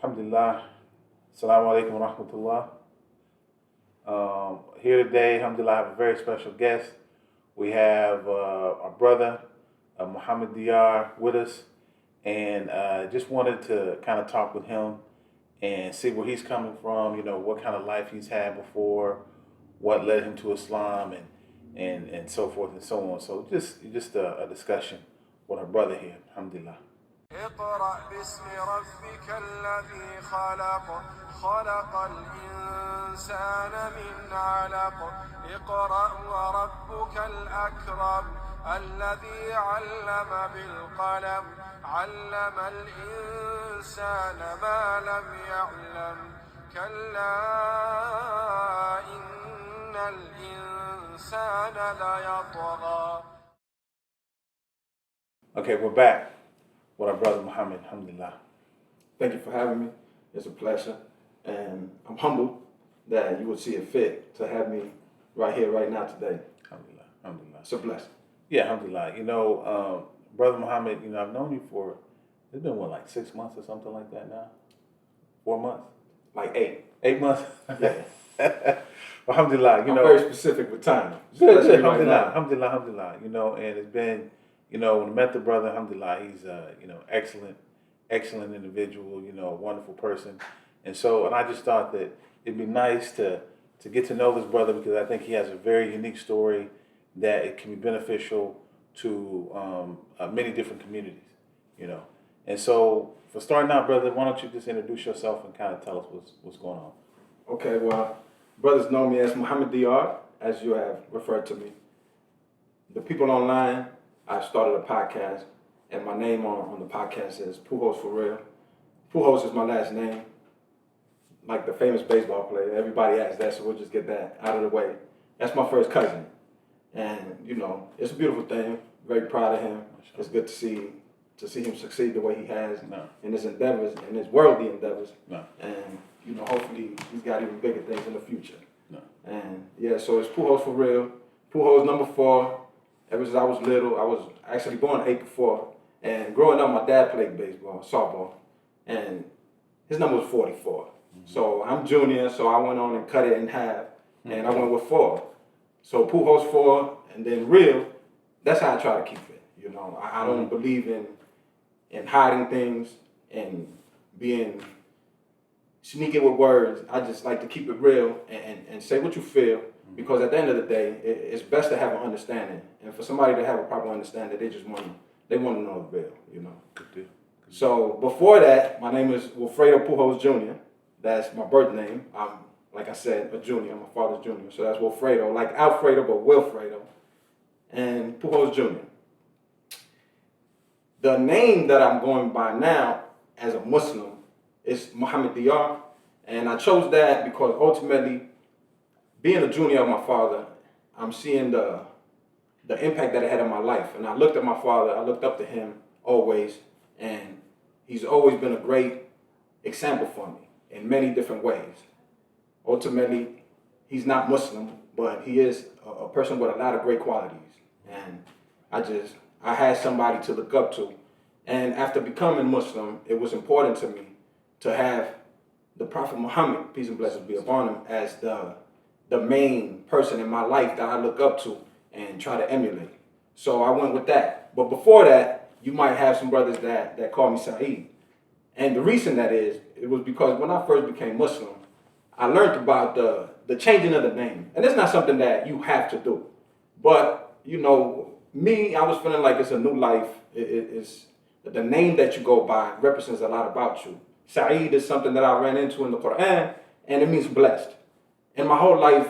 Alhamdulillah. Assalamu alaikum wa rahmatullah. Here today, alhamdulillah, I have a very special guest. We have our brother, Muhammad with us, and just wanted to kind of talk with him and see where he's coming from, what kind of life he's had before, what led him to Islam, and so forth and so on. So just a discussion with our brother here, alhamdulillah. اقرأ باسم ربك الذي خلق خلق الإنسان من علق اقرأ وربك الأكرم الذي علم بالقلم علم الإنسان ما لم يعلم كلا إن الإنسان ليطغى. Okay, we're back with our brother Muhammad, alhamdulillah. Thank you for having me. It's a pleasure. And I'm humbled that you would see it fit to have me right here, right now, today. Alhamdulillah, alhamdulillah. It's a blessing. Yeah, alhamdulillah. Brother Muhammad, I've known you for, it's been what, like 6 months or something like that now? 4 months? Like 8. 8 months? Yeah. Alhamdulillah, I'm very specific with time. Good, Especially right alhamdulillah, now. alhamdulillah, and it's been, when I met the brother, alhamdulillah, he's excellent individual, a wonderful person. And I just thought that it'd be nice to get to know this brother because I think he has a very unique story that it can be beneficial to many different communities, And so, for starting out, brother, why don't you just introduce yourself and kind of tell us what's going on? Okay, well, brothers know me as Muhammad, as you have referred to me. The people online, I started a podcast, and my name on the podcast is Pujols for Real. Pujols is my last name, like the famous baseball player. Everybody asks that, so we'll just get that out of the way. That's my first cousin, and it's a beautiful thing. Very proud of him. It's good to see him succeed the way he has in his endeavors, in his worldly endeavors, and hopefully he's got even bigger things in the future. And yeah, so it's Pujols for Real. Pujols number 4. Ever since I was little, I was actually born 8 before. And growing up, my dad played baseball, softball, and his number was 44. Mm-hmm. So I'm junior, so I went on and cut it in half, and I went with 4. So Pujols 4, and then Real. That's how I try to keep it. I don't believe in hiding things and being sneaky with words. I just like to keep it real and say what you feel. Because at the end of the day, it's best to have an understanding, and for somebody to have a proper understanding, they want to know the real, Good deal. So before that, my name is Wilfredo Pujols Jr. That's my birth name. I'm, like I said, a junior. My father's junior, so that's Wilfredo, like Alfredo, but Wilfredo, and Pujols Jr. The name that I'm going by now as a Muslim is Muhammad, and I chose that because ultimately, being a junior of my father, I'm seeing the impact that it had on my life. And I looked at my father, I looked up to him always, and he's always been a great example for me in many different ways. Ultimately, he's not Muslim, but he is a person with a lot of great qualities. And I had somebody to look up to. And after becoming Muslim, it was important to me to have the Prophet Muhammad, peace and blessings be upon him, as the main person in my life that I look up to and try to emulate. So I went with that. But before that, you might have some brothers that call me Saeed. And the reason that is, it was because when I first became Muslim, I learned about the changing of the name. And it's not something that you have to do. But, me, I was feeling like it's a new life. It's the name that you go by represents a lot about you. Saeed is something that I ran into in the Quran, and it means blessed. In my whole life,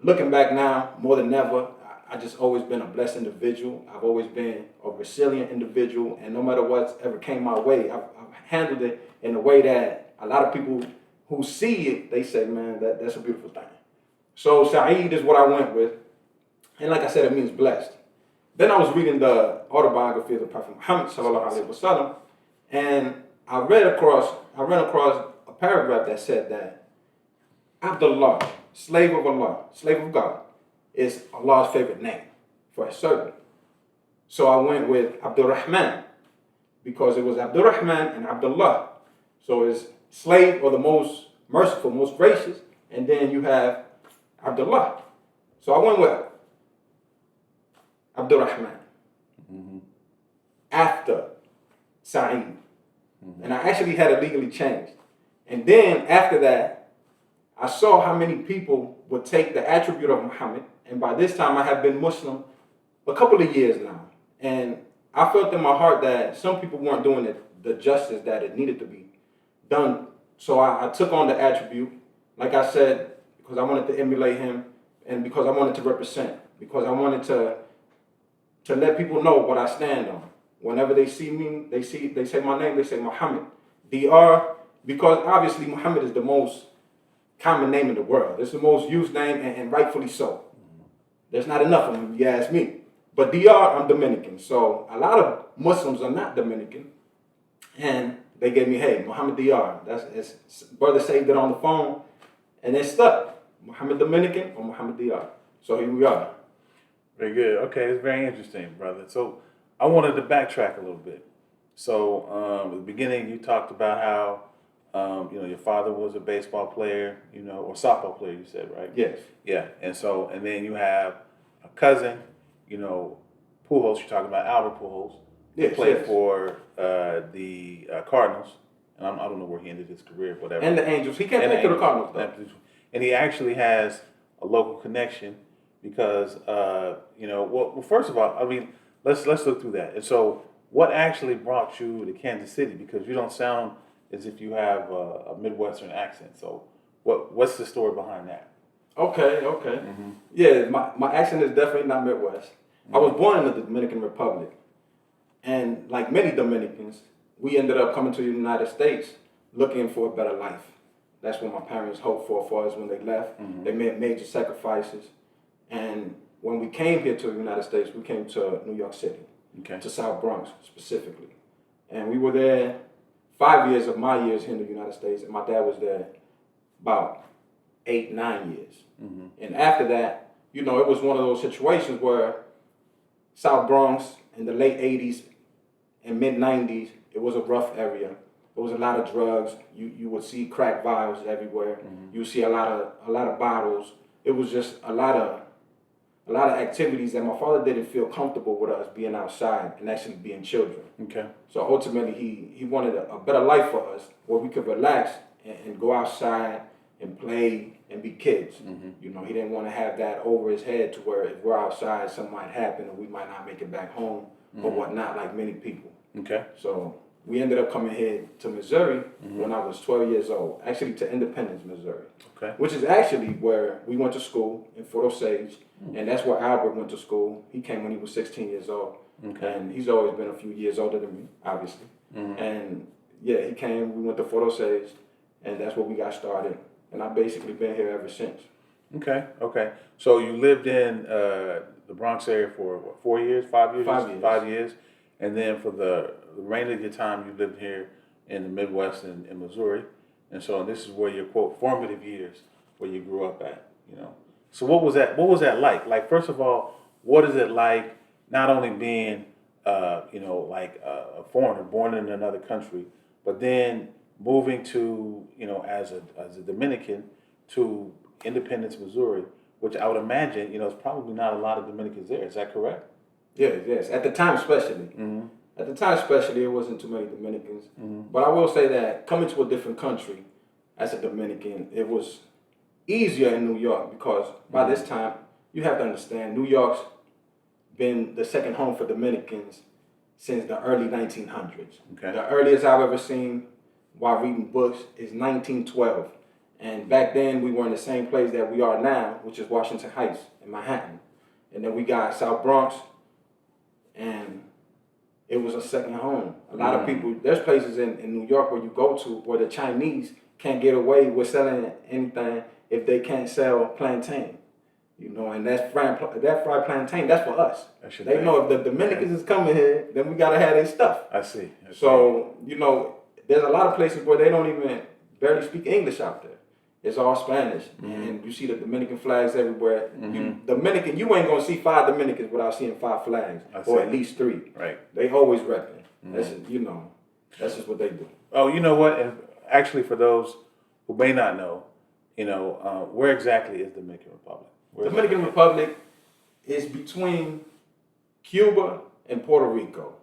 looking back now, more than ever, I just always been a blessed individual. I've always been a resilient individual, and no matter what's ever came my way, I've handled it in a way that a lot of people who see it, they say, man, that's a beautiful thing. So Saeed is what I went with, and like I said, it means blessed. Then I was reading the autobiography of the Prophet Muhammad sallallahu alaihi wasallam, and I ran across a paragraph that said that Abdullah, slave of Allah, slave of God, is Allah's favorite name for his servant. So I went with Abdul Rahman because it was Abdul Rahman and Abdullah. So it's slave or the most merciful, most gracious, and then you have Abdullah. So I went with Abdurrahman after Sa'id. And I actually had it legally changed. And then after that, I saw how many people would take the attribute of Muhammad. And by this time, I have been Muslim a couple of years now. And I felt in my heart that some people weren't doing it the justice that it needed to be done. So I took on the attribute, like I said, because I wanted to emulate him and because I wanted to represent, because I wanted to let people know what I stand on. Whenever they see me, they say my name, they say Muhammad. DR, because obviously Muhammad is the most common name in the world. It's the most used name, and rightfully so. There's not enough of them, if you ask me. But DR, I'm Dominican. So a lot of Muslims are not Dominican. And they gave me, hey, Muhammad DR. Brother saved it on the phone, and it stuck. Muhammad Dominican or Muhammad DR. So here we are. Very good. Okay, it's very interesting, brother. So I wanted to backtrack a little bit. So at the beginning, you talked about how your father was a baseball player, or softball player. You said, right? Yes. Yeah. And then you have a cousin, Pujols. You're talking about Albert Pujols. Yes, played yes. for the Cardinals, and I don't know where he ended his career, whatever. And the Angels. He came back to the Cardinals, though. And he actually has a local connection because, well, first of all, I mean, let's look through that. And so, what actually brought you to Kansas City? Because you don't sound as if you have a Midwestern accent. So, what's the story behind that? Okay. Mm-hmm. Yeah, my accent is definitely not Midwest. Mm-hmm. I was born in the Dominican Republic. And like many Dominicans, we ended up coming to the United States looking for a better life. That's what my parents hoped for us when they left. Mm-hmm. They made major sacrifices. And when we came here to the United States, we came to New York City, to South Bronx specifically. And we were there 5 years of my years here in the United States, and my dad was there about 8, 9 years. Mm-hmm. And after that, it was one of those situations where South Bronx in the late 80s and mid 90s, it was a rough area. There was a lot of drugs. You would see crack vials everywhere. Mm-hmm. You would see a lot of bottles. It was just a lot of activities that my father didn't feel comfortable with us being outside and actually being children. Okay. So ultimately, he wanted a better life for us where we could relax and go outside and play and be kids. Mm-hmm. He didn't want to have that over his head to where if we're outside, something might happen and we might not make it back home or whatnot, like many people. Okay. So we ended up coming here to Missouri when I was 12 years old, actually to Independence, Missouri. Okay. Which is actually where we went to school in Fort Osage, and that's where Albert went to school. He came when he was 16 years old, and he's always been a few years older than me, obviously. Mm-hmm. And yeah, he came, we went to Fort Osage, and that's where we got started, and I've basically been here ever since. Okay. So you lived in the Bronx area for what, 4 years, 5 years? 5 years. 5 years. And then for the remainder of your time, you lived here in the Midwest in Missouri. And so this is where your, quote, formative years, where you grew up at, So what was that like? Like, first of all, what is it like not only being, a foreigner, born in another country, but then moving to, as a Dominican to Independence, Missouri, which I would imagine, it's probably not a lot of Dominicans there. Is that correct? Yes. At the time, especially. Mm-hmm. At the time, especially, it wasn't too many Dominicans. Mm-hmm. But I will say that coming to a different country as a Dominican, it was easier in New York because by this time, you have to understand, New York's been the second home for Dominicans since the early 1900s. Okay. The earliest I've ever seen while reading books is 1912. And back then, we were in the same place that we are now, which is Washington Heights in Manhattan. And then we got South Bronx, and it was a second home. A lot of people, there's places in New York where you go to where the Chinese can't get away with selling anything if they can't sell plantain. And that fried plantain, that's for us. They know if the Dominicans is coming here, then we got to have their stuff. I see. So, there's a lot of places where they don't even barely speak English out there. It's all Spanish. Mm-hmm. And you see the Dominican flags everywhere. Mm-hmm. You ain't going to see 5 Dominicans without seeing 5 flags, or at least 3. Right. They always repping. Mm-hmm. That's just what they do. Oh, you know what? And actually, for those who may not know, where exactly is Dominican Republic? Where is Dominican it? Republic is between Cuba and Puerto Rico.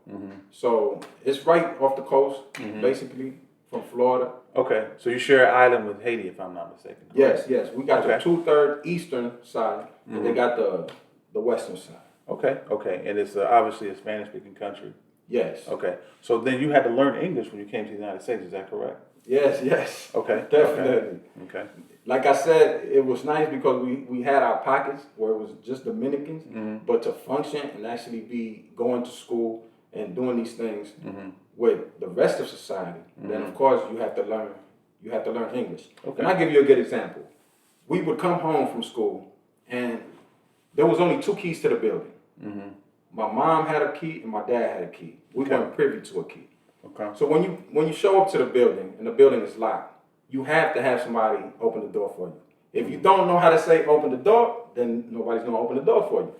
So it's right off the coast, basically, from Florida. Okay, so you share an island with Haiti, if I'm not mistaken. Correct? Yes. We got the 2/3 eastern side, and they got the western side. Okay, and it's obviously a Spanish-speaking country. Yes. Okay, so then you had to learn English when you came to the United States. Is that correct? Yes. Okay, Definitely. Okay. Like I said, it was nice because we had our pockets where it was just Dominicans, but to function and actually be going to school and doing these things with the rest of society, then of course you have to learn English. Okay. And I'll give you a good example. We would come home from school and there was only 2 keys to the building. My mom had a key and my dad had a key. We weren't privy to a key. Okay. So when you show up to the building and the building is locked, you have to have somebody open the door for you. If you don't know how to say open the door, then nobody's gonna open the door for you.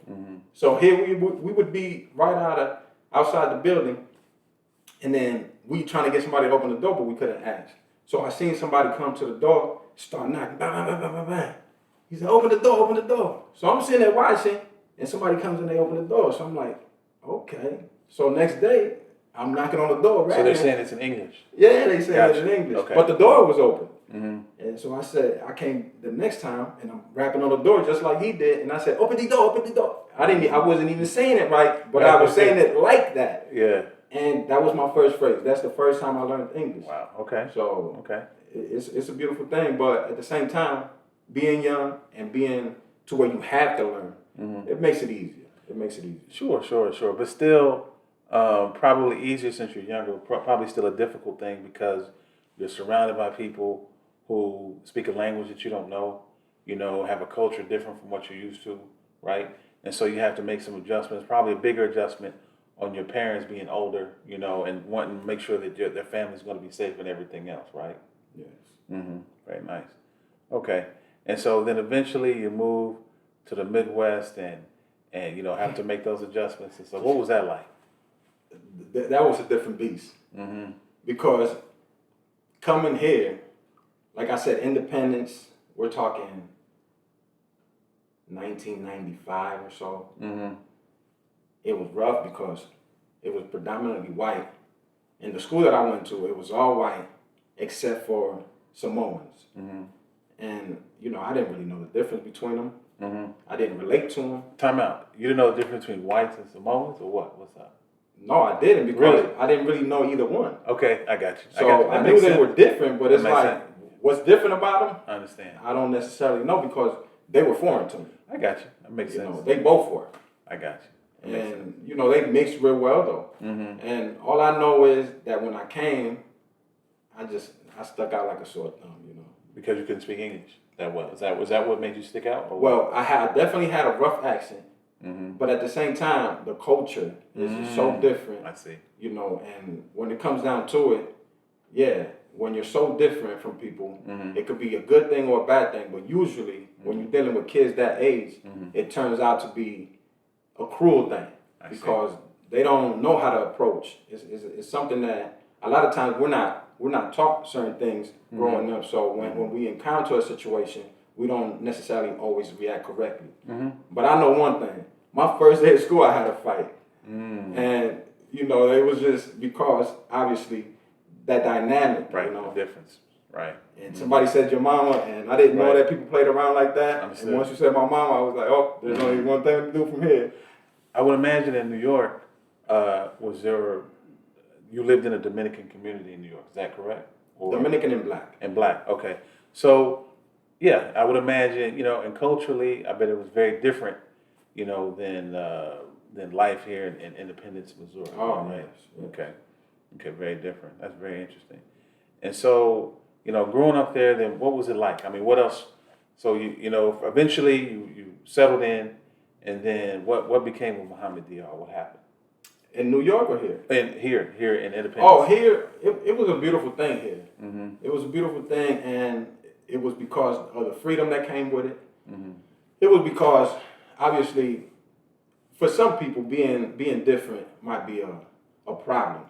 So here we would be right outside the building, and then we trying to get somebody to open the door, but we couldn't ask. So I seen somebody come to the door, start knocking, bang, bang, bang, bang, bang, bang. He said, open the door. So I'm sitting there watching, and somebody comes and they open the door. So I'm like, okay. So next day, I'm knocking on the door. So they're saying it's in English. Yeah, they say it in English. Okay. But the door was open. And so I said, I came the next time, and I'm rapping on the door just like he did. And I said, open the door. I wasn't even saying it right, but I was saying it like that. Yeah. And that was my first phrase. That's the first time I learned English. Wow. Okay. So okay, it's a beautiful thing. But at the same time, being young and being to where you have to learn, it makes it easier. Sure. But still, probably easier since you're younger. Probably still a difficult thing because you're surrounded by people who speak a language that you don't know. Have a culture different from what you're used to, right? And so you have to make some adjustments. Probably a bigger adjustment on your parents being older, and wanting to make sure that their family's going to be safe and everything else, right? Yes. Very nice. Okay. And so then eventually you move to the Midwest and have to make those adjustments. And so what was that like? That was a different beast. Because coming here, like I said, independence, we're talking 1995 or so. It was rough because it was predominantly white. In the school that I went to, it was all white except for Samoans. And, I didn't really know the difference between them. I didn't relate to them. Time out. You didn't know the difference between whites and Samoans or what? What's up? No, I didn't because I didn't really know either one. Okay, I got you. So I knew they were different, but it's like, what's different about them? I understand. I don't necessarily know because they were foreign to me. I got you. That makes sense. They both were. I got you. And, they mixed real well, though. And all I know is that when I came, I stuck out like a sore thumb, Because you couldn't speak English that well. Was that what made you stick out? Or well, I definitely had a rough accent. But at the same time, the culture is just so different. I see. And when it comes down to it, when you're so different from people, it could be a good thing or a bad thing. But usually, when you're dealing with kids that age, it turns out to be a cruel thing because they don't know how to approach. It's something that a lot of times we're not taught certain things growing up. So when we encounter a situation, we don't necessarily always react correctly. But I know one thing. My first day of school, I had a fight. And, it was just because, obviously, that dynamic. Right, the difference. Right. And somebody said your mama, and I didn't know that people played around like that. Understood. And once you said my mama, I was like, oh, there's only one thing to do from here. I would imagine in New York, you lived in a Dominican community in New York. Is that correct? Dominican and black. And black, okay. So, yeah, I would imagine, and culturally, I bet it was very different, than life here in Independence, Missouri. Oh, right? Yes. Okay, very different. That's very interesting. And so, growing up there, then what was it like? I mean, what else? So, eventually you settled in, and then what became of Muhammed Diar? What happened? In New York or here? Here in Independence. Oh, here, it was a beautiful thing here. It was a beautiful thing, and it was because of the freedom that came with it. It was because, obviously, for some people, being different might be a problem.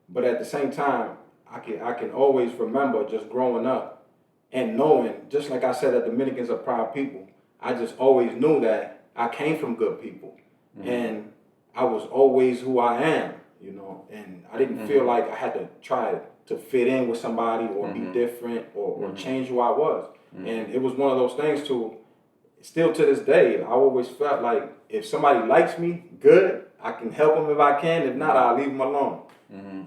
But at the same time, I can always remember just growing up and knowing, just like I said, that Dominicans are proud people. I just always knew that I came from good people, and I was always who I am, and I didn't feel like I had to try to fit in with somebody or be different or change who I was. And it was one of those things too. Still to this day, I always felt like if somebody likes me, good, I can help them if I can. If not, I'll leave them alone.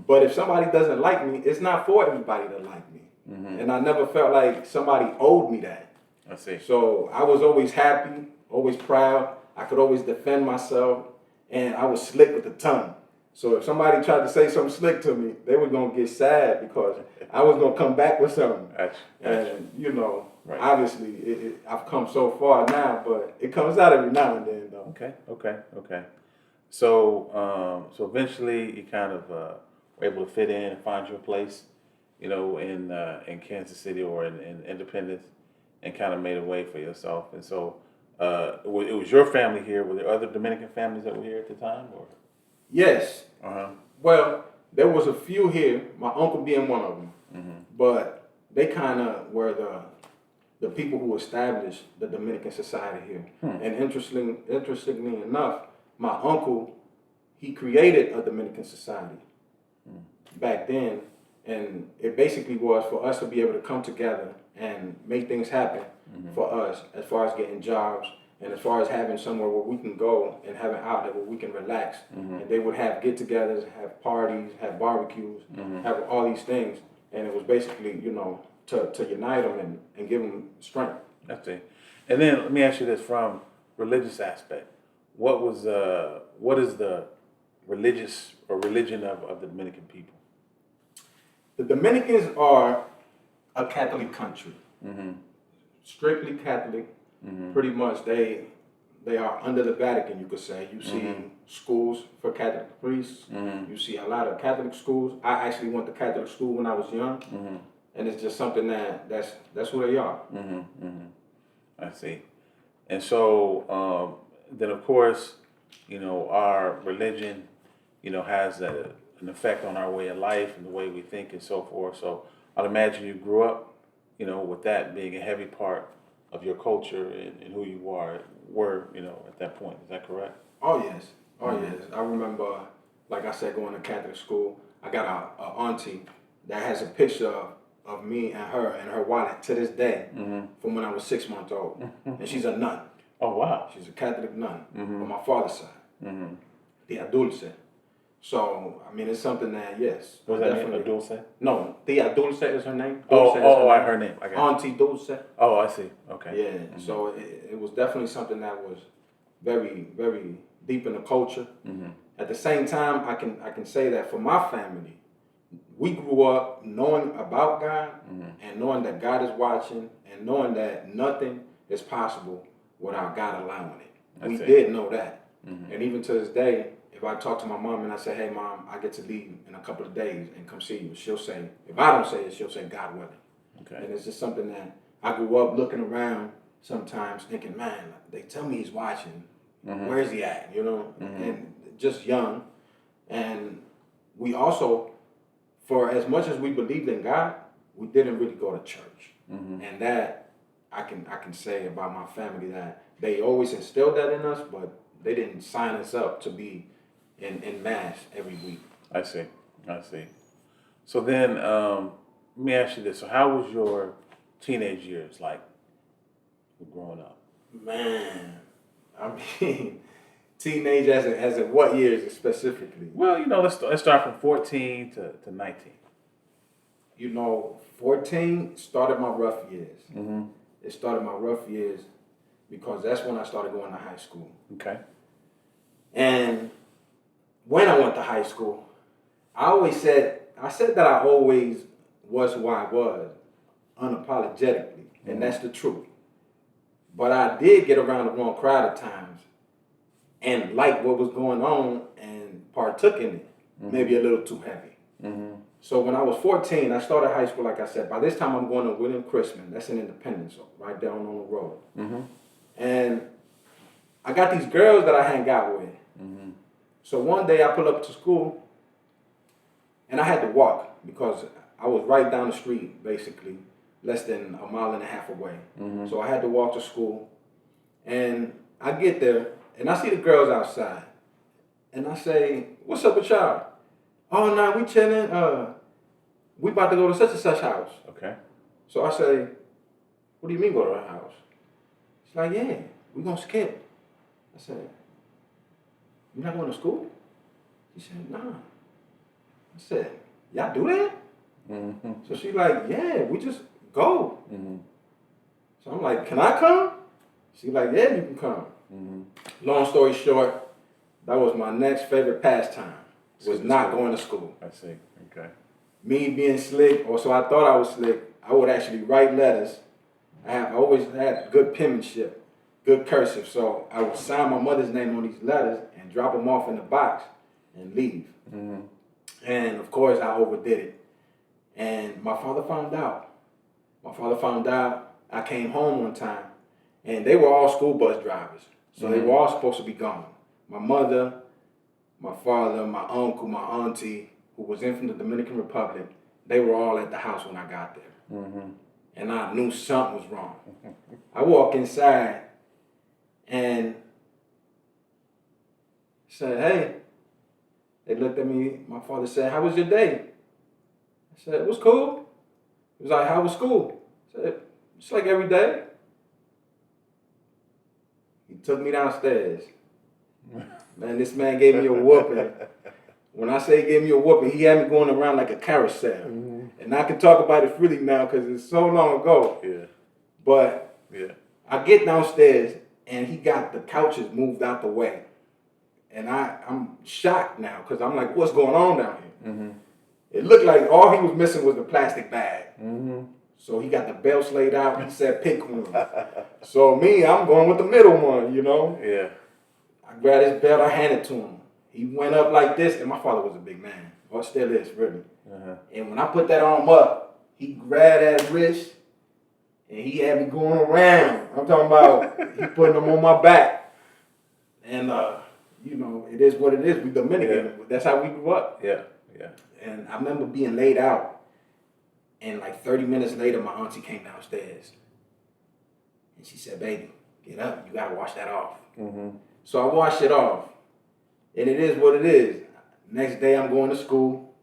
But if somebody doesn't like me, it's not for everybody to like me. And I never felt like somebody owed me that. I see. So I was always happy, always proud. I could always defend myself, and I was slick with the tongue. So if somebody tried to say something slick to me, they were gonna get sad because I was gonna come back with something. And Right. obviously, I've come so far now, but it comes out every now and then, though. Okay. So eventually you kind of were able to fit in and find your place, in Kansas City or in Independence, and kind of made a way for yourself. And so it was your family here. Were there other Dominican families that were here at the time, or? Yes. Uh-huh. Well, there was a few here, my uncle being one of them, but they kind of were the people who established the Dominican society here. And interestingly enough, my uncle, he created a Dominican society back then, and it basically was for us to be able to come together and make things happen for us as far as getting jobs and as far as having somewhere where we can go and have an outlet where we can relax. And they would have get-togethers, have parties, have barbecues, have all these things, and it was basically, to unite them and give them strength. I see. And then let me ask you this: from religious aspect, what is the religion of the Dominican people? The Dominicans are a Catholic country, strictly Catholic. Pretty much, they are under the Vatican, you could say. You see schools for Catholic priests. You see a lot of Catholic schools. I actually went to Catholic school when I was young, and it's just something that's who they are. I see. And so then, of course, our religion, has an effect on our way of life and the way we think and so forth. So I'd imagine you grew up, with that being a heavy part of your culture and who you were, at that point. Is that correct? Oh, yes. I remember, like I said, going to Catholic school. I got a auntie that has a picture of me and her wallet to this day from when I was 6 months old. And she's a nun. Oh, wow. She's a Catholic nun on my father's side. Tia Dulce. So, I mean, it's something that, yes. What was that name? Dulce? No, Tia Dulce is her name. Dulce is her name. I got you. Auntie Dulce. Oh, I see. Okay. Yeah, so it was definitely something that was very, very deep in the culture. At the same time, I can say that for my family, we grew up knowing about God and knowing that God is watching and knowing that nothing is possible without God allowing it. We did know that. And even to this day, if I talk to my mom and I say, hey, Mom, I get to leave in a couple of days and come see you, she'll say, if I don't say it, she'll say, God willing. Okay. And it's just something that I grew up looking around sometimes thinking, man, they tell me he's watching. Where is he at? And just young. And we also, for as much as we believed in God, we didn't really go to church. And that I can say about my family, that they always instilled that in us, but they didn't sign us up to be in mass every week. I see. So then, let me ask you this. So how was your teenage years like growing up? Man, I mean, teenage as in what years specifically? Well, let's start from 14 to 19. 14 started my rough years. It started my rough years because that's when I started going to high school. Okay. And when I went to high school, I said that I always was who I was, unapologetically, and that's the truth. But I did get around the wrong crowd at times and liked what was going on and partook in it, maybe a little too heavy. So when I was 14, I started high school, like I said. By this time, I'm going to William Chrisman. That's in Independence, right down on the road. And I got these girls that I hang out with. So one day I pull up to school and I had to walk because I was right down the street, basically, less than a mile and a half away. So I had to walk to school. And I get there, and I see the girls outside. And I say, what's up with y'all? Oh, no, we chilling. We about to go to such and such house. Okay. So I say, what do you mean go to her house? She's like, yeah, we gonna skip. I said, you not going to school? She said, nah. I said, y'all do that? So she's like, yeah, we just go. So I'm like, can I come? She's like, yeah, you can come. Long story short, that was my next favorite pastime, was not going to school. I see. Okay. Me being slick, or so I thought I was slick, I would actually write letters. I always had good penmanship, good cursive, so I would sign my mother's name on these letters and drop them off in the box and leave. And of course, I overdid it. And my father found out. I came home one time, and they were all school bus drivers. So they were all supposed to be gone. My mother, my father, my uncle, my auntie, who was in from the Dominican Republic, they were all at the house when I got there. And I knew something was wrong. I walk inside and said, hey. They looked at me. My father said, how was your day? I said, it was cool. He was like, how was school? I said, it's like every day. He took me downstairs. Man, this man gave me a whooping. When I say he gave me a whooping, he had me going around like a carousel. And I can talk about it freely now because it's so long ago. Yeah. But I get downstairs and he got the couches moved out the way. And I'm shocked now because I'm like, what's going on down here? It looked like all he was missing was the plastic bag. So he got the belts laid out. He said, pick one. So me, I'm going with the middle one, you know? Yeah. I grabbed his belt, I handed it to him. He went up like this, and my father was a big man, or still is, really. And when I put that arm up, he grabbed that wrist, and he had me going around. I'm talking about he putting them on my back. And, you know, it is what it is. We Dominican. That's how we grew up. Yeah. And I remember being laid out, and like 30 minutes later, my auntie came downstairs. And she said, baby, get up. You got to wash that off. So I washed it off. And it is what it is. Next day, I'm going to school.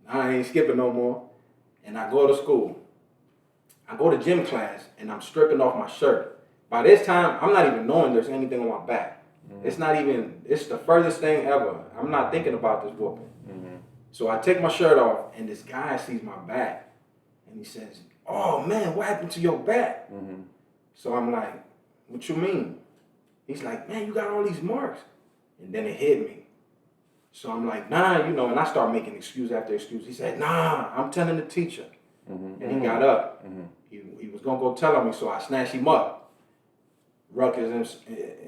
I ain't skipping no more. And I go to school. I go to gym class, and I'm stripping off my shirt. By this time, I'm not even knowing there's anything on my back. It's not even, it's the furthest thing ever. I'm not thinking about this whooping. So I take my shirt off, and this guy sees my back. And he says, oh, man, what happened to your back? So I'm like, what you mean? He's like, man, you got all these marks. And then it hit me. So I'm like, nah, you know, and I start making excuse after excuse. He said, nah, I'm telling the teacher. And he got up. He was going to go tell on me, so I snatched him up. Ruckus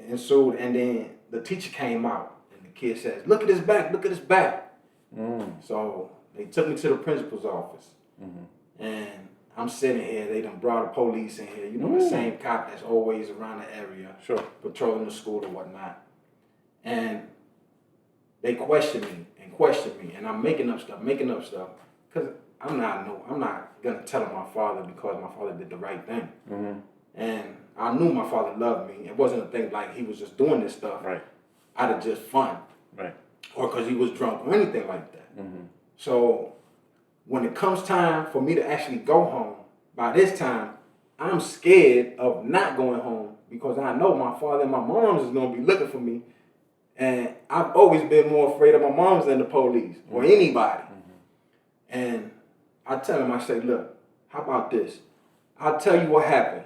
ensued, and then the teacher came out, and the kid says, look at his back, look at his back. So they took me to the principal's office. And I'm sitting here, they done brought the police in here, you know, the same cop that's always around the area, patrolling the school or whatnot. And they questioned me, and I'm making up stuff, because I'm not gonna tell my father because my father did the right thing. And I knew my father loved me. It wasn't a thing like he was just doing this stuff out of just fun, or because he was drunk or anything like that. So when it comes time for me to actually go home, by this time, I'm scared of not going home because I know my father and my mom is going to be looking for me. And I've always been more afraid of my moms than the police or anybody. And I tell him, I say, look, how about this? I'll tell you what happened,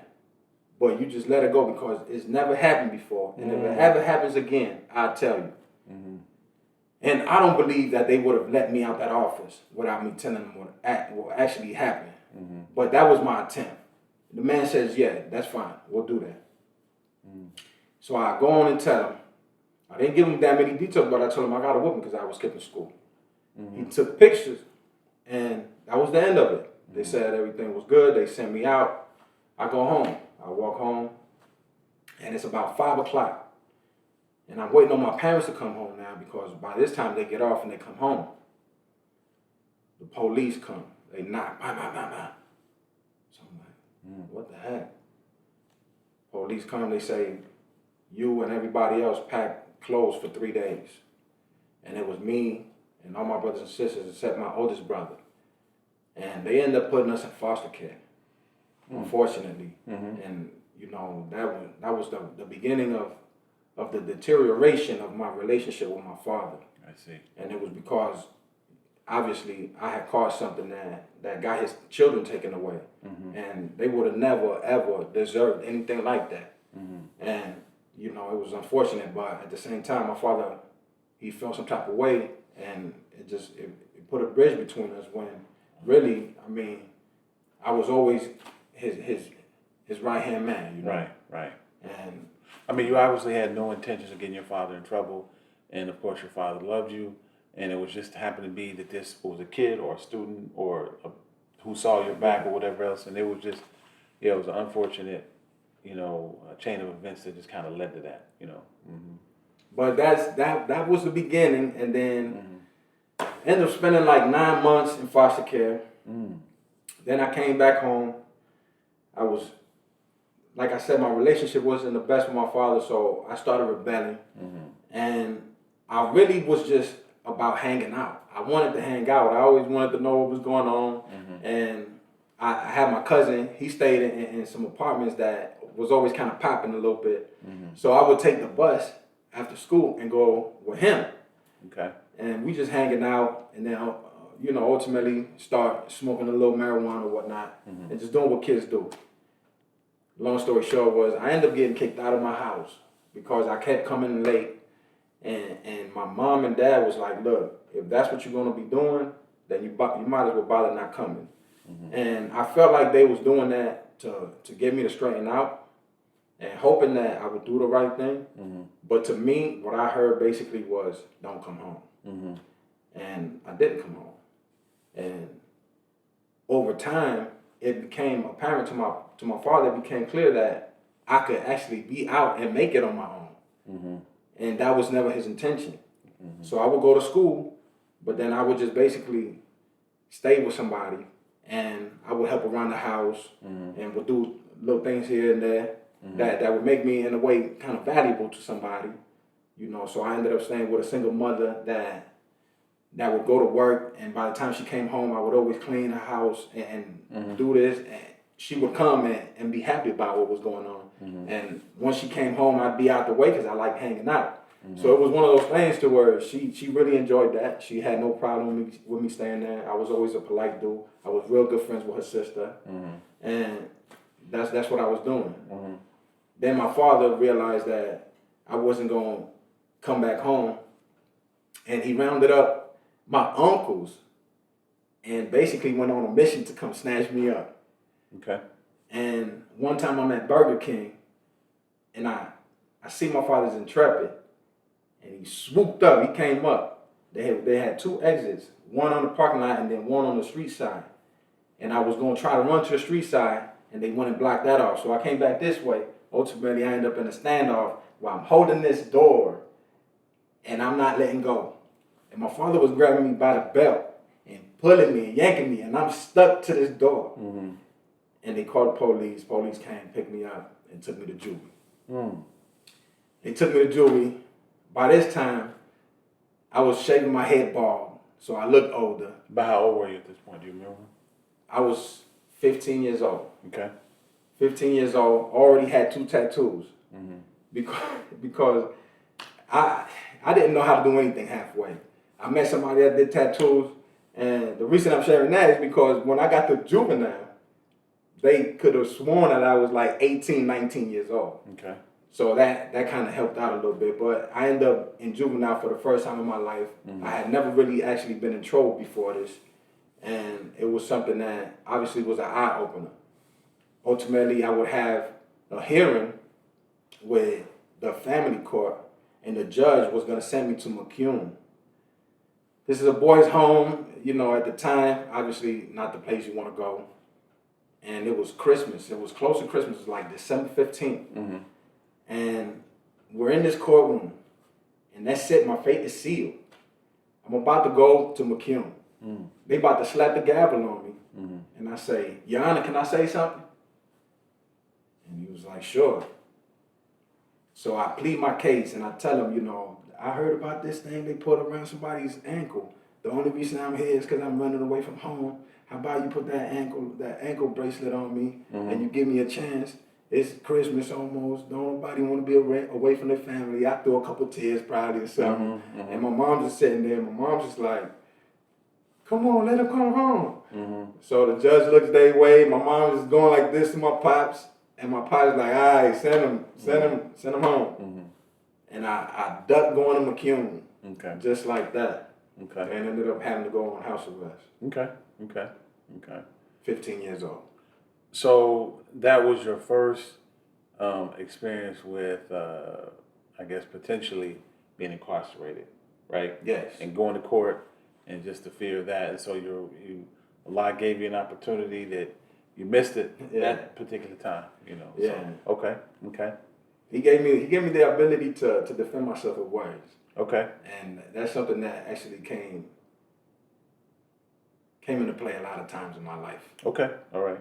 but you just let it go because it's never happened before. And if it ever happens again, I'll tell you. And I don't believe that they would have let me out that office without me telling them what actually happened. But that was my attempt. The man says, yeah, that's fine. We'll do that. So I go on and tell him. I didn't give him that many details, but I told him I got a whooping because I was skipping school. He took pictures, and that was the end of it. They said everything was good. They sent me out. I go home. I walk home, and it's about 5 o'clock. And I'm waiting on my parents to come home now because by this time they get off and they come home. The police come. They knock, bah, bah, bah, bah. So I'm like, what the heck? Police come, they say, you and everybody else packed clothes for 3 days. And it was me and all my brothers and sisters except my oldest brother. And they ended up putting us in foster care, unfortunately. And, you know, that was the beginning of the deterioration of my relationship with my father. I see. And it was because, obviously, I had caused something that got his children taken away. And they would have never, ever deserved anything like that. And, you know, it was unfortunate, but at the same time, my father, he felt some type of way, and it put a bridge between us when really, I mean, I was always his right-hand man, you know? Right. And I mean, you obviously had no intentions of getting your father in trouble, and of course your father loved you, and it was just happened to be that this was a kid or a student or who saw your back or whatever else, and it was just, it was an unfortunate, you know, chain of events that just kind of led to that, you know. But that was the beginning, and then ended up spending like 9 months in foster care. Then I came back home. I was, like I said, my relationship wasn't the best with my father, so I started rebelling. And I really was just about hanging out. I wanted to hang out. I always wanted to know what was going on. And I had my cousin, he stayed in some apartments that was always kind of popping a little bit. So I would take the bus after school and go with him. Okay. And we just hanging out, and then, you know, ultimately start smoking a little marijuana or whatnot, and just doing what kids do. Long story short was, I ended up getting kicked out of my house because I kept coming late, and my mom and dad was like, look, if that's what you're going to be doing, then you might as well bother not coming. And I felt like they was doing that to get me to straighten out, and hoping that I would do the right thing. But to me, what I heard basically was, don't come home. And I didn't come home. And over time, it became apparent to my father, it became clear that I could actually be out and make it on my own. And that was never his intention. So I would go to school, but then I would just basically stay with somebody, and I would help around the house, and would do little things here and there that would make me, in a way, kind of valuable to somebody. You know, so I ended up staying with a single mother that would go to work, and by the time she came home, I would always clean her house and do this, and she would come and be happy about what was going on. And once she came home, I'd be out the way because I like hanging out. So it was one of those things to where she really enjoyed that. She had no problem with me staying there. I was always a polite dude. I was real good friends with her sister, and that's what I was doing. Then my father realized that I wasn't going to come back home, and he rounded up my uncles and basically went on a mission to come snatch me up. Okay. And one time I'm at Burger King, and I see my father's Intrepid, and he swooped up. He came up. They had 2 exits, one on the parking lot and then one on the street side. And I was going to try to run to the street side, and they went and blocked that off. So I came back this way. Ultimately, I ended up in a standoff where I'm holding this door, and I'm not letting go. And my father was grabbing me by the belt and pulling me and yanking me, and I'm stuck to this door. And they called the police. Police came, picked me up, and took me to juvie. They took me to juvie. By this time, I was shaving my head bald, so I looked older. But how old were you at this point? Do you remember? I was 15 years old. Okay. 15 years old, already had 2 tattoos. Because I didn't know how to do anything halfway. I met somebody that did tattoos, and the reason I'm sharing that is because when I got to juvenile, they could have sworn that I was like 18, 19 years old. Okay. So that kind of helped out a little bit. But I ended up in juvenile for the first time in my life. I had never really actually been in trouble before this. And it was something that obviously was an eye-opener. Ultimately, I would have a hearing with the family court, and the judge was going to send me to McCune. This is a boys' home, you know, at the time, obviously not the place you want to go. And it was Christmas. It was close to Christmas. It was like December 15th. And we're in this courtroom, and that's it. My fate is sealed. I'm about to go to McCune. They about to slap the gavel on me. And I say, Your Honor, can I say something? And he was like, sure. So I plead my case and I tell him, I heard about this thing they put around somebody's ankle. The only reason I'm here is because I'm running away from home. How about you put that ankle bracelet on me and you give me a chance? It's Christmas almost. Don't nobody want to be away from their family. I threw a couple tears probably or something. And my mom's just sitting there. My mom's just like, come on, let him come home. So the judge looks their way. My mom is going like this to my pops. And my pops like, all right, send him home. And I ducked going to McCune. Okay. Just like that. Okay. And ended up having to go on house arrest. Okay. 15 years old. So that was your first experience with, I guess, potentially being incarcerated, right? Yes. And going to court and just the fear of that. And so Allah gave you an opportunity that you missed it that particular time, Yeah. So, okay. He gave me the ability to defend myself with words. Okay. And that's something that actually came into play a lot of times in my life. Okay. All right.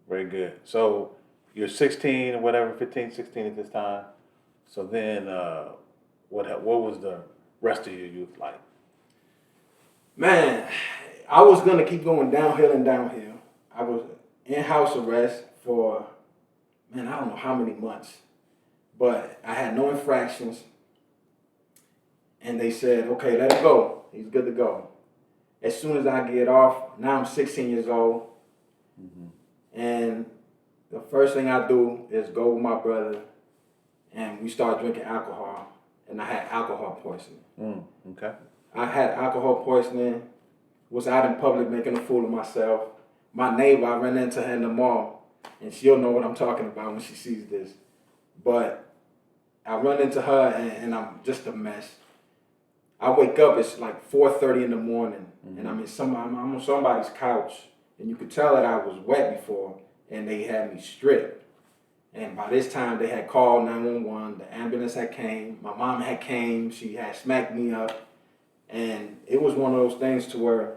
Very good. So you're 16 or whatever, 15, 16 at this time. So then what was the rest of your youth like? Man, I was going to keep going downhill and downhill. I was in house arrest for, I don't know how many months. But I had no infractions. And they said, okay, let him go. He's good to go. As soon as I get off, now I'm 16 years old. And the first thing I do is go with my brother and we start drinking alcohol. And I had alcohol poisoning. Okay. I had alcohol poisoning, was out in public making a fool of myself. My neighbor, I ran into her in the mall, and she'll know what I'm talking about when she sees this. But I run into her and I'm just a mess. I wake up, it's like 4:30 in the morning, and I'm on somebody's couch, and you could tell that I was wet before, and they had me stripped. And by this time, they had called 911. The ambulance had came. My mom had came. She had smacked me up. And it was one of those things to where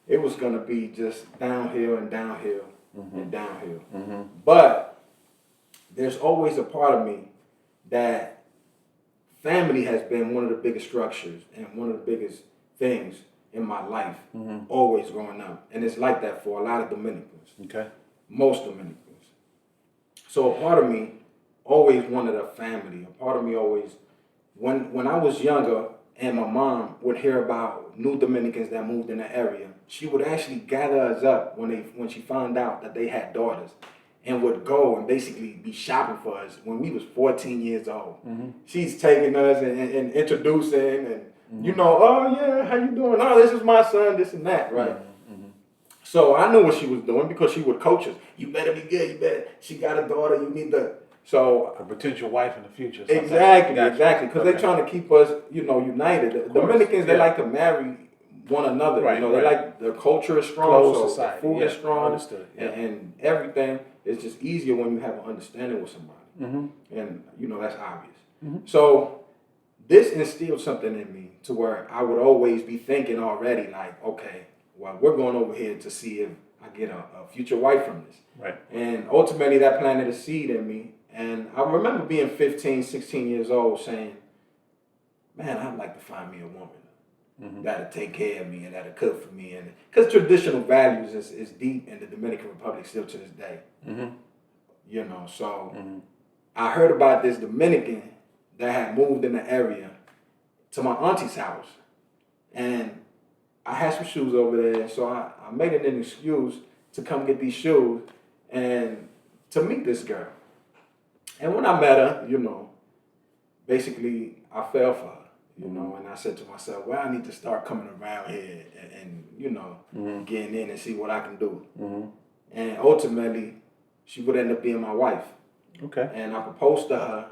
it was going to be just downhill and downhill and downhill. But there's always a part of me that family has been one of the biggest structures and one of the biggest things in my life, always growing up. And it's like that for a lot of Dominicans. Okay. Most Dominicans. So a part of me always wanted a family. A part of me always, when I was younger and my mom would hear about new Dominicans that moved in the area, she would actually gather us up when she found out that they had daughters and would go and basically be shopping for us when we was 14 years old. She's taking us and introducing and, oh yeah, how you doing? Oh, this is my son, this and that, right? So I knew what she was doing because she would coach us. You better be good. She got a daughter. You need to. So a potential wife in the future. Exactly. Because they're trying to keep us, united. The Dominicans, they like to marry one another. Right, they like their culture is strong, close so society. the food is strong, Understood. and everything is just easier when you have an understanding with somebody. And that's obvious. So this instilled something in me to where I would always be thinking already like, okay, well, we're going over here to see if I get a future wife from this. Right. And ultimately that planted a seed in me. And I remember being 15, 16 years old saying, man, I'd like to find me a woman that'll take care of me and that'll cook for me. And because traditional values is deep in the Dominican Republic still to this day. So I heard about this Dominican that had moved in the area to my auntie's house. And I had some shoes over there, so I made it an excuse to come get these shoes and to meet this girl. And when I met her, basically I fell for her, and I said to myself, well, I need to start coming around here and getting in and see what I can do. And ultimately, she would end up being my wife. Okay. And I proposed to her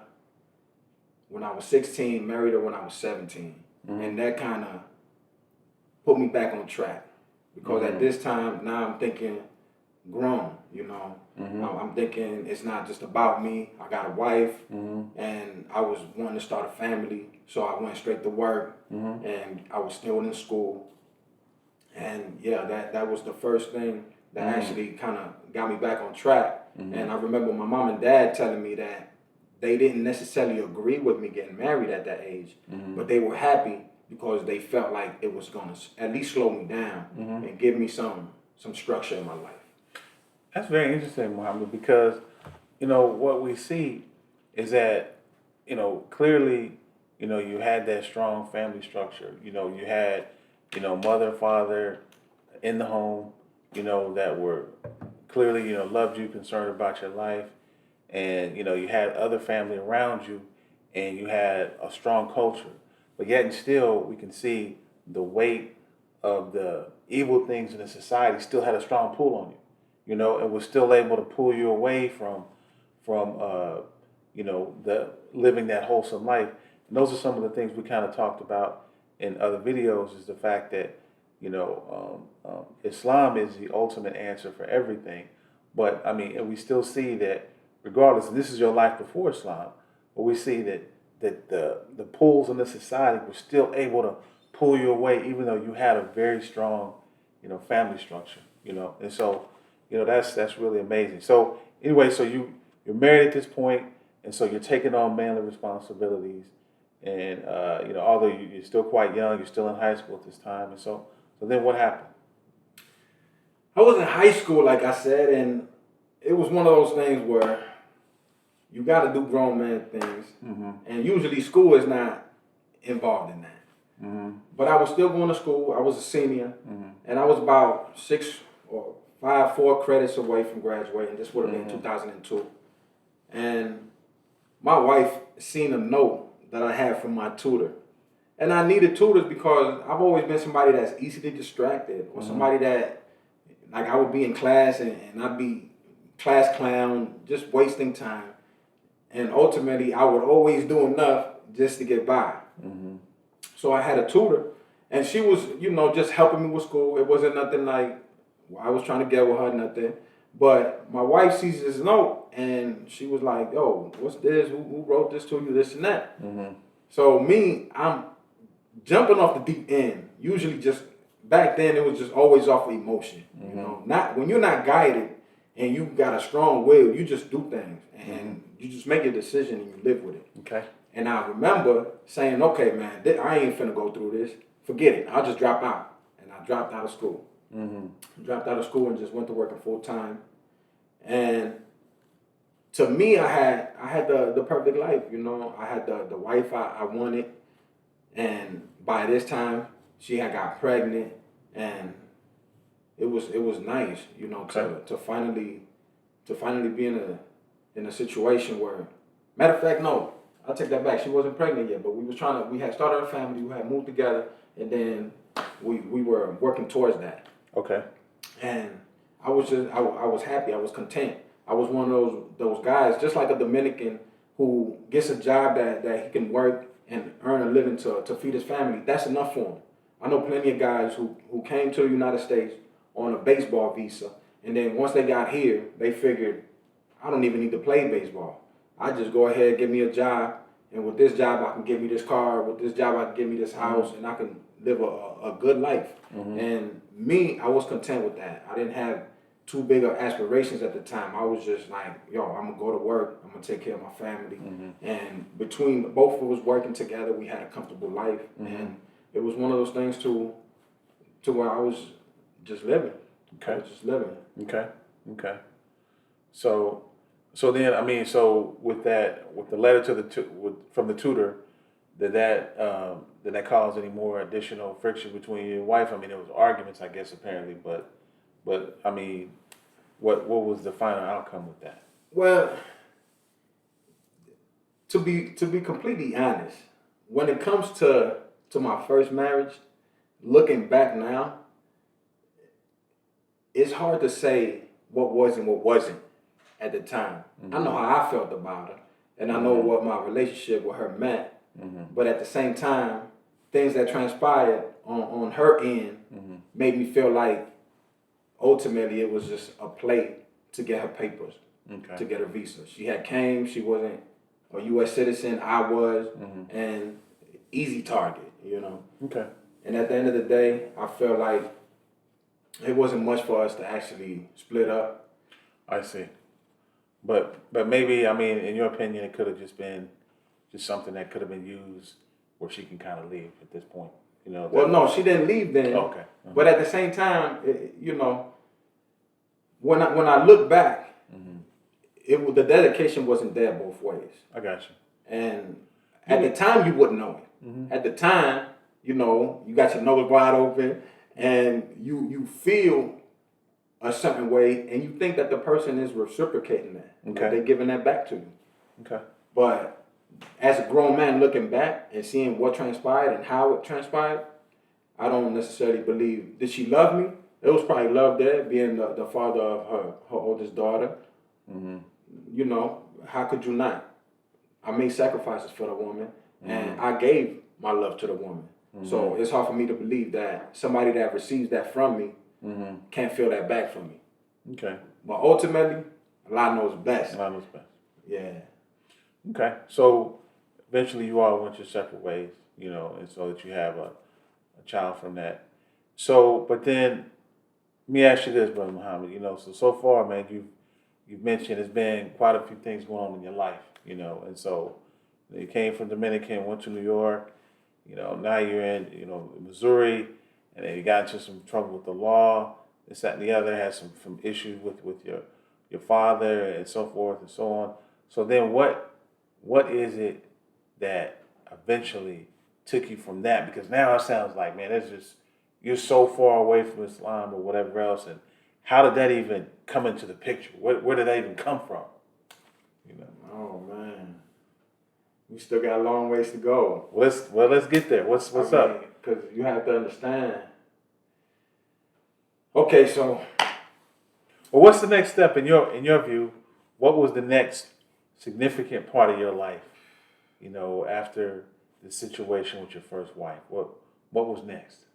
when I was 16, married her when I was 17. And that kind of put me back on track. Because at this time, now I'm thinking grown, I'm thinking it's not just about me. I got a wife, and I was wanting to start a family, so I went straight to work, and I was still in school. And yeah, that was the first thing that actually kind of got me back on track. And I remember my mom and dad telling me that they didn't necessarily agree with me getting married at that age, but they were happy because they felt like it was going to at least slow me down and give me some structure in my life. That's very interesting, Muhammad, because what we see is that clearly you had that strong family structure. You had mother, father in the home, that were clearly loved you, concerned about your life, and you had other family around you, and you had a strong culture. But yet and still, we can see the weight of the evil things in the society still had a strong pull on you, and was still able to pull you away from the living that wholesome life. And those are some of the things we kind of talked about in other videos. Is the fact that Islam is the ultimate answer for everything. But I mean, and we still see that regardless, and this is your life before Islam, but we see that the pulls in the society were still able to pull you away, even though you had a very strong, family structure, and so, that's really amazing. So anyway, so you're married at this point, and so you're taking on manly responsibilities, and although you're still quite young, you're still in high school at this time, and so then what happened? I was in high school, like I said, and it was one of those things where you got to do grown man things, and usually school is not involved in that. But I was still going to school. I was a senior, and I was about 4 credits away from graduating. This would have been 2002. And my wife seen a note that I had from my tutor. And I needed tutors because I've always been somebody that's easily distracted, or somebody that, like, I would be in class and I'd be class clown, just wasting time. And ultimately, I would always do enough just to get by. So I had a tutor, and she was, just helping me with school. It wasn't nothing like I was trying to get with her, nothing. But my wife sees this note, and she was like, yo, what's this? Who wrote this to you, this and that? So me, I'm jumping off the deep end. Usually just, back then, it was just always off of emotion. Not when you're not guided and you got a strong will, you just do things. And you just make a decision and you live with it. Okay. And I remember saying, okay, man, I ain't finna go through this. Forget it. I'll just drop out. And I dropped out of school. Dropped out of school and just went to working full time. And to me, I had the perfect life. I had the wife I wanted. And by this time, she had got pregnant. And it was nice, to finally be in a situation where, matter of fact, no, I'll take that back. She wasn't pregnant yet, but we had started a family, we had moved together, and then we were working towards that. Okay. And I was happy, I was content. I was one of those guys, just like a Dominican who gets a job that he can work and earn a living to feed his family. That's enough for him. I know plenty of guys who came to the United States on a baseball visa, and then once they got here, they figured, I don't even need to play baseball. I just go ahead, give me a job, and with this job, I can get me this car. With this job, I can get me this house, and I can live a good life. And me, I was content with that. I didn't have too big of aspirations at the time. I was just like, yo, I'm going to go to work. I'm going to take care of my family. And between both of us working together, we had a comfortable life. And it was one of those things to where I was just living. Okay. I was just living. Okay. So then, I mean, so with the letter from the tutor, did that cause any more additional friction between you and your wife? I mean, there was arguments, I guess, apparently, but I mean, what was the final outcome with that? Well, to be completely honest, when it comes to my first marriage, looking back now, it's hard to say what was and what wasn't at the time. I know how I felt about her, and I know what my relationship with her meant. But at the same time, things that transpired on her end made me feel like ultimately it was just a play to get her papers, to get her visa. She wasn't a U.S. citizen, I was, and easy target, Okay. And at the end of the day, I felt like it wasn't much for us to actually split up. I see. But maybe, I mean, in your opinion, it could have just been just something that could have been used where she can kind of leave at this point. You know. Well, no, she didn't leave then. Oh, okay. But at the same time, you know, when I look back, the dedication wasn't there both ways. I got you. And at the time, you wouldn't know it. At the time, you know, you got your nose wide open, and you feel a certain way, and you think that the person is reciprocating that. Okay. That they're giving that back to you. Okay. But as a grown man looking back and seeing what transpired and how it transpired, I don't necessarily believe. Did she love me? It was probably love there, being the father of her oldest daughter. You know, how could you not? I made sacrifices for the woman, and I gave my love to the woman. So it's hard for me to believe that somebody that receives that from me can't feel that back from me. Okay. But ultimately, Allah knows best. Allah knows best. Yeah. Okay. So eventually you all went your separate ways, you know, and so that you have a child from that. So, but then let me ask you this, Brother Muhammad, you know, so far, man, you've mentioned there's been quite a few things going on in your life, you know, and so you came from Dominican, went to New York, you know, now you're in, you know, Missouri, and then you got into some trouble with the law, this, that, and the other, had some issues with your father and so forth and so on. So then what is it that eventually took you from that? Because now it sounds like, man, it's just, you're so far away from Islam or whatever else, and how did that even come into the picture? Where did that even come from? You know. Oh man, we still got a long ways to go. Let's get there. What's up? Because you have to understand. Okay, so. Well, what's the next step in your view? What was the next significant part of your life? You know, after the situation with your first wife, what was next?